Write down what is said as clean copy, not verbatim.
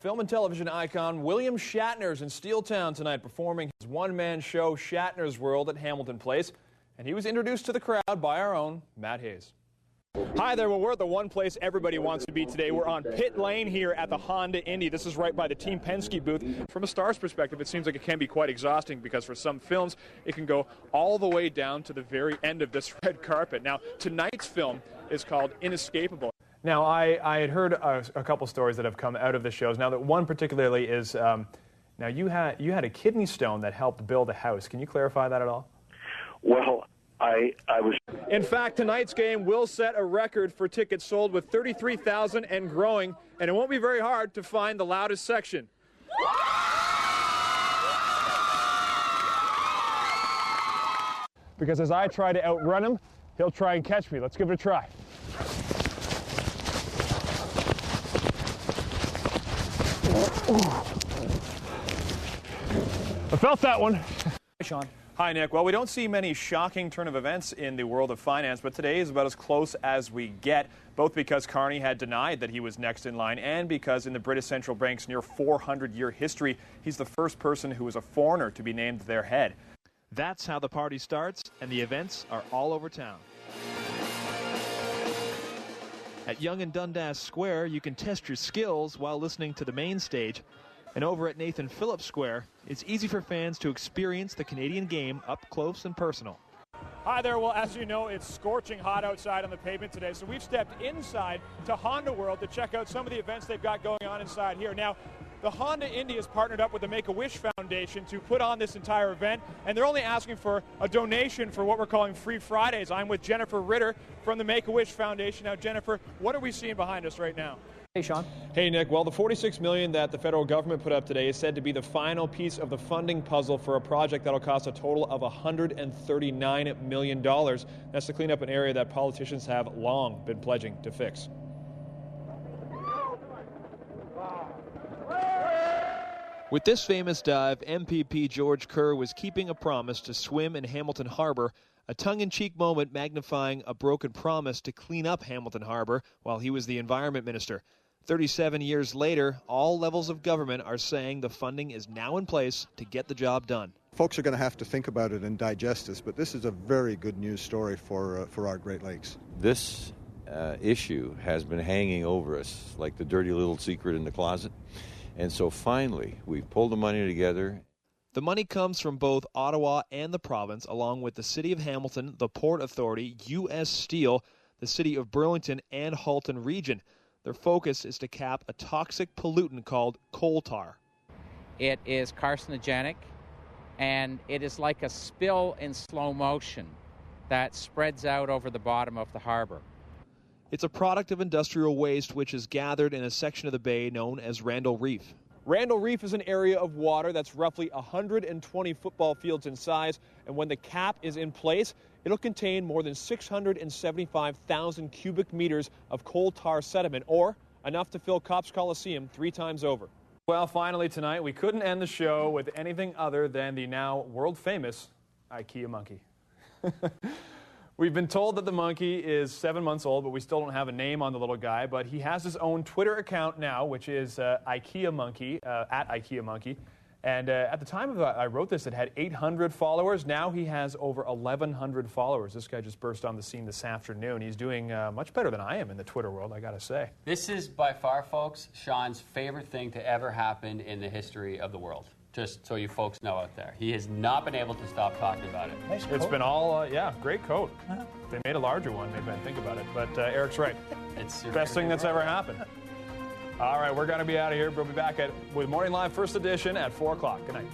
Film and television icon William Shatner's in Steeltown tonight performing his one-man show Shatner's World at Hamilton Place. And he was introduced to the crowd by our own Matt Hayes. Hi there, well, we're at the one place everybody wants to be today. We're on pit lane here at the Honda Indy. This is right by the Team Penske booth. From a star's perspective, it seems like it can be quite exhausting because for some films, it can go all the way down to the very end of this red carpet. Now, tonight's film is called Inescapable. Now, I had heard a couple stories that have come out of the shows. Now, that one particularly is, now you had a kidney stone that helped build a house. Can you clarify that at all? Well, I was... In fact, tonight's game will set a record for tickets sold with 33,000 and growing, and it won't be very hard to find the loudest section. Because as I try to outrun him, he'll try and catch me. Let's give it a try. I felt that one. Hey, Sean. Hi, Nick. Well, we don't see many shocking turn of events in the world of finance, but today is about as close as we get, both because Carney had denied that he was next in line and because in the British Central Bank's near 400-year history, he's the first person who is a foreigner to be named their head. That's how the party starts, and the events are all over town. At Yonge and Dundas Square, you can test your skills while listening to the main stage. And over at Nathan Phillips Square, it's easy for fans to experience the Canadian game up close and personal. Hi there. Well, as you know, it's scorching hot outside on the pavement today, so we've stepped inside to Honda World to check out some of the events they've got going on inside here. Now, the Honda Indy has partnered up with the Make-A-Wish Foundation to put on this entire event, and they're only asking for a donation for what we're calling Free Fridays. I'm with Jennifer Ritter from the Make-A-Wish Foundation. Now, Jennifer, what are we seeing behind us right now? Hey, Sean. Hey, Nick. Well, the $46 million that the federal government put up today is said to be the final piece of the funding puzzle for a project that will cost a total of $139 million. That's to clean up an area that politicians have long been pledging to fix. With this famous dive, MPP George Kerr was keeping a promise to swim in Hamilton Harbor, a tongue-in-cheek moment magnifying a broken promise to clean up Hamilton Harbor while he was the environment minister. 37 years later, all levels of government are saying the funding is now in place to get the job done. Folks are going to have to think about it and digest this, but this is a very good news story for our Great Lakes. This issue has been hanging over us like the dirty little secret in the closet. And so finally, we've pulled the money together. The money comes from both Ottawa and the province, along with the City of Hamilton, the Port Authority, U.S. Steel, the City of Burlington, and Halton Region. Their focus is to cap a toxic pollutant called coal tar. It is carcinogenic, and it is like a spill in slow motion that spreads out over the bottom of the harbor. It's a product of industrial waste which is gathered in a section of the bay known as Randall Reef. Randall Reef is an area of water that's roughly 120 football fields in size, and when the cap is in place, it'll contain more than 675,000 cubic meters of coal tar sediment, or enough to fill Copps Coliseum 3 times over. Well, finally tonight, we couldn't end the show with anything other than the now world-famous IKEA monkey. We've been told that the monkey is 7 months old, but we still don't have a name on the little guy. But he has his own Twitter account now, which is IKEA Monkey, at IKEA Monkey. And at the time I wrote this, it had 800 followers. Now he has over 1,100 followers. This guy just burst on the scene this afternoon. He's doing much better than I am in the Twitter world, I got to say. This is by far, folks, Sean's favorite thing to ever happen in the history of the world. Just so you folks know out there. He has not been able to stop talking about it. Nice coat. It's been all, yeah, great coat. If they made a larger one, maybe I'd think about it. But Eric's right. It's your best thing that's ever happened. All right, we're going to be out of here. We'll be back with Morning Live First Edition at 4 o'clock. Good night.